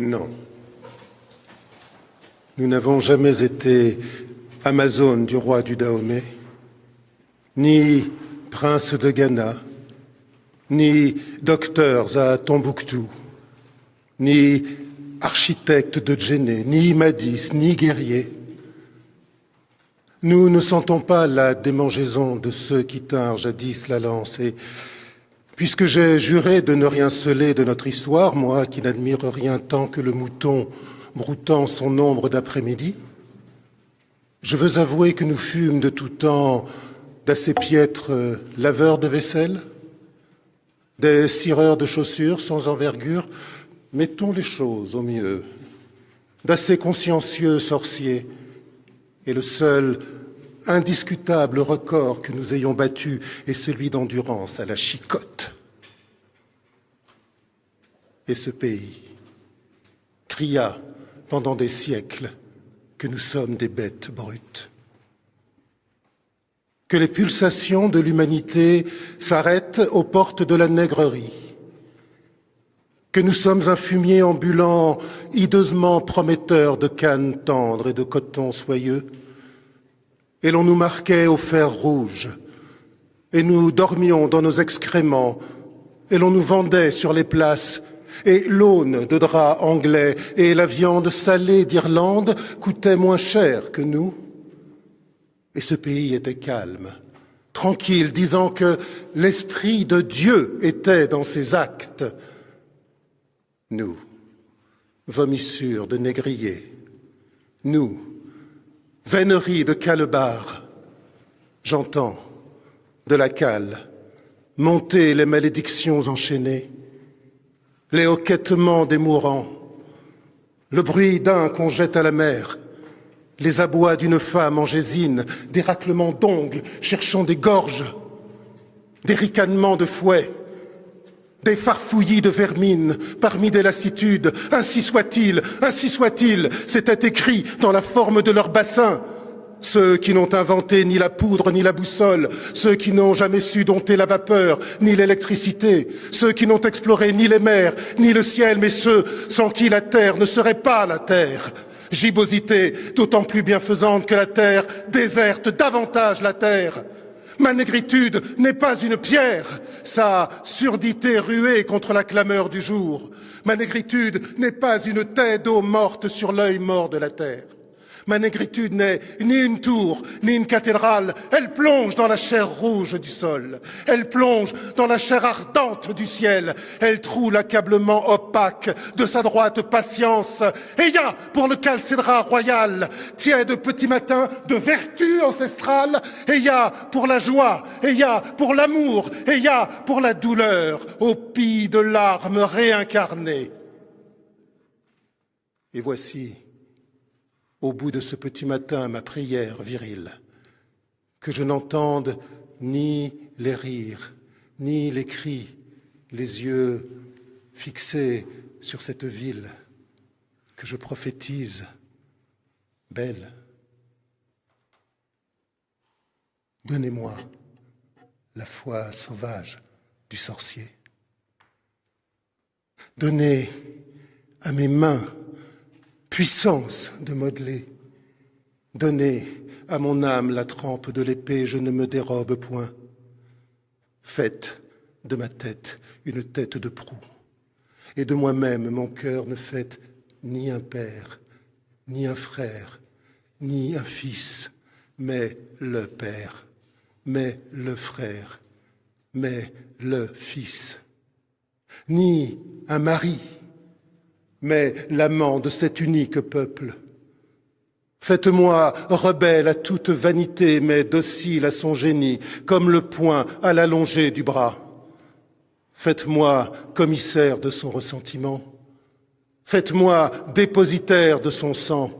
Non. Nous n'avons jamais été Amazone du roi du Dahomey, ni prince de Ghana, ni docteurs à Tombouctou, ni architectes de Djenné, ni imadis, ni guerriers. Nous ne sentons pas la démangeaison de ceux qui tinrent jadis la lance, et puisque j'ai juré de ne rien sceller de notre histoire, moi qui n'admire rien tant que le mouton broutant son ombre d'après-midi, je veux avouer que nous fûmes de tout temps d'assez piètres laveurs de vaisselle, des cireurs de chaussures sans envergure, mettons les choses au mieux, d'assez consciencieux sorciers, et le seul indiscutable record que nous ayons battu est celui d'endurance à la chicotte. Et ce pays cria pendant des siècles que nous sommes des bêtes brutes, que les pulsations de l'humanité s'arrêtent aux portes de la nègrerie, que nous sommes un fumier ambulant hideusement prometteur de cannes tendres et de coton soyeux, et l'on nous marquait au fer rouge, et nous dormions dans nos excréments, et l'on nous vendait sur les places, et l'aune de drap anglais et la viande salée d'Irlande coûtaient moins cher que nous. Et ce pays était calme, tranquille, disant que l'Esprit de Dieu était dans ses actes. Nous, vomissures de négriers, nous, véneries de calebards, j'entends de la cale monter les malédictions enchaînées, les hoquettements des mourants, le bruit d'un qu'on jette à la mer, les abois d'une femme en gésine, des raclements d'ongles cherchant des gorges, des ricanements de fouet, des farfouillis de vermine parmi des lassitudes. Ainsi soit-il, c'était écrit dans la forme de leur bassin. Ceux qui n'ont inventé ni la poudre ni la boussole, ceux qui n'ont jamais su dompter la vapeur ni l'électricité, ceux qui n'ont exploré ni les mers ni le ciel, mais ceux sans qui la terre ne serait pas la terre. Gibbosité d'autant plus bienfaisante que la terre déserte davantage la terre. Ma négritude n'est pas une pierre, sa surdité ruée contre la clameur du jour. Ma négritude n'est pas une tête d'eau morte sur l'œil mort de la terre. Ma négritude n'est ni une tour, ni une cathédrale. Elle plonge dans la chair rouge du sol. Elle plonge dans la chair ardente du ciel. Elle troue l'accablement opaque de sa droite patience. Eya pour le calcédrat royal, tiède petit matin de vertu ancestrale. Eya pour la joie, Eya pour l'amour, Eya pour la douleur, au pis de larmes réincarnées. Et voici, au bout de ce petit matin, ma prière virile, que je n'entende ni les rires, ni les cris, les yeux fixés sur cette ville, que je prophétise belle. Donnez-moi la foi sauvage du sorcier. Donnez à mes mains puissance de modeler. Donnez à mon âme la trempe de l'épée, je ne me dérobe point. Faites de ma tête une tête de proue, et de moi-même mon cœur ne faites ni un père, ni un frère, ni un fils, mais le père, mais le frère, mais le fils, ni un mari, mais l'amant de cet unique peuple. Faites-moi rebelle à toute vanité, mais docile à son génie, comme le poing à l'allongé du bras. Faites-moi commissaire de son ressentiment. Faites-moi dépositaire de son sang.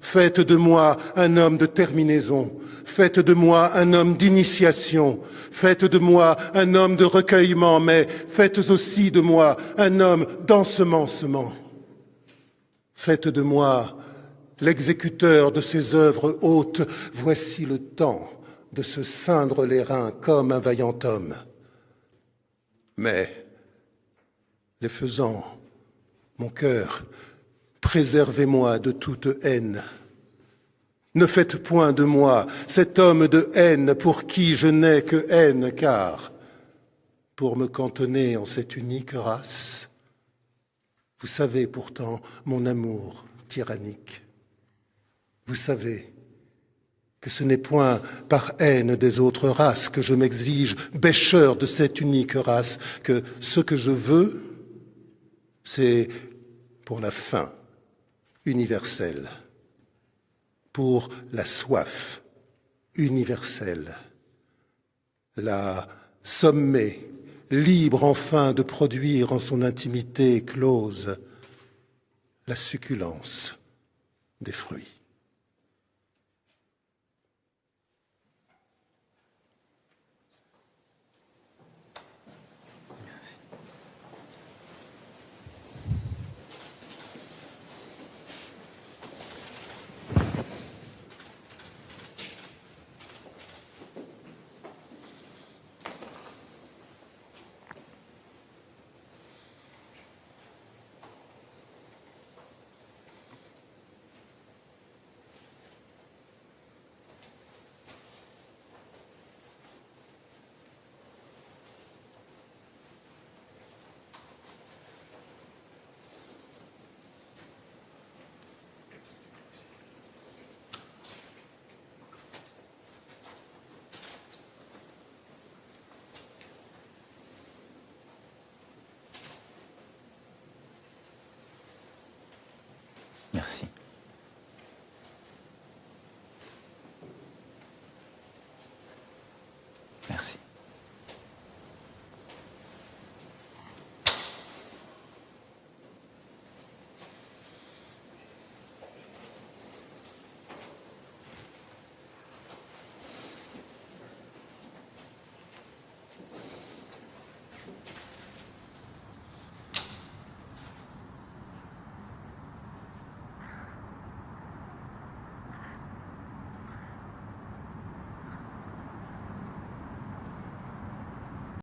Faites de moi un homme de terminaison. Faites de moi un homme d'initiation. Faites de moi un homme de recueillement, mais faites aussi de moi un homme d'ensemencement. Faites de moi l'exécuteur de ces œuvres hautes. Voici le temps de se ceindre les reins comme un vaillant homme. Mais, les faisant, mon cœur préservez-moi de toute haine. Ne faites point de moi cet homme de haine pour qui je n'ai que haine, car, pour me cantonner en cette unique race, vous savez pourtant mon amour tyrannique. Vous savez que ce n'est point par haine des autres races que je m'exige, bêcheur de cette unique race, que ce que je veux, c'est pour la faim universelle, pour la soif universelle, la sommée, libre enfin de produire en son intimité close la succulence des fruits. Merci.